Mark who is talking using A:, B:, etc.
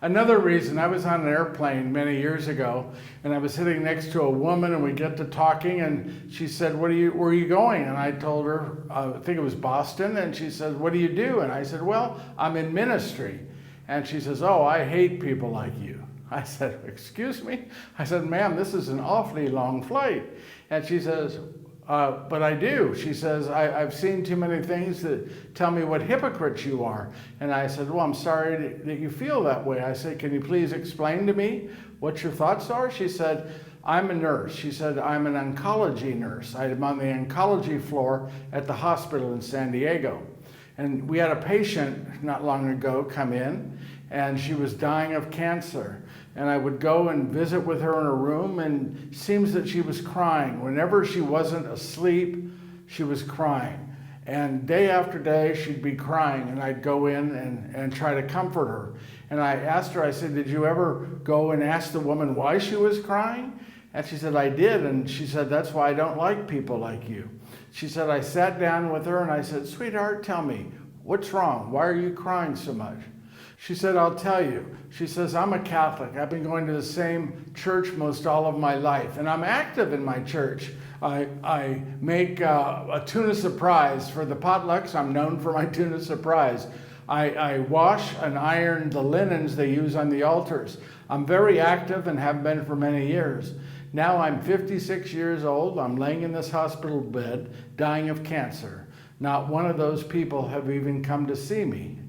A: Another reason, I was on an airplane many years ago, and I was sitting next to a woman, and we get to talking, and she said, where are you going? And I told her, I think it was Boston, and she said, what do you do? And I said, well, I'm in ministry. And she says, oh, I hate people like you. I said, excuse me? I said, ma'am, this is an awfully long flight. And she says, but I do. She says, I've seen too many things that tell me what hypocrites you are. And I said, well, I'm sorry that you feel that way. I said, can you please explain to me what your thoughts are? She said, I'm a nurse. She said, I'm an oncology nurse. I'm on the oncology floor at the hospital in San Diego. And we had a patient not long ago come in, and she was dying of cancer. And I would go and visit with her in her room, and it seems that she was crying. Whenever she wasn't asleep, she was crying. And day after day, she'd be crying, and I'd go in and try to comfort her. And I asked her, I said, did you ever go and ask the woman why she was crying? And she said, I did. And she said, that's why I don't like people like you. She said, I sat down with her and I said, sweetheart, tell me, what's wrong? Why are you crying so much? She said, I'll tell you. She says, I'm a Catholic. I've been going to the same church most all of my life, and I'm active in my church. I make a tuna surprise for the potlucks. I'm known for my tuna surprise. I wash and iron the linens they use on the altars. I'm very active and have been for many years. Now I'm 56 years old. I'm laying in this hospital bed, dying of cancer. Not one of those people have even come to see me.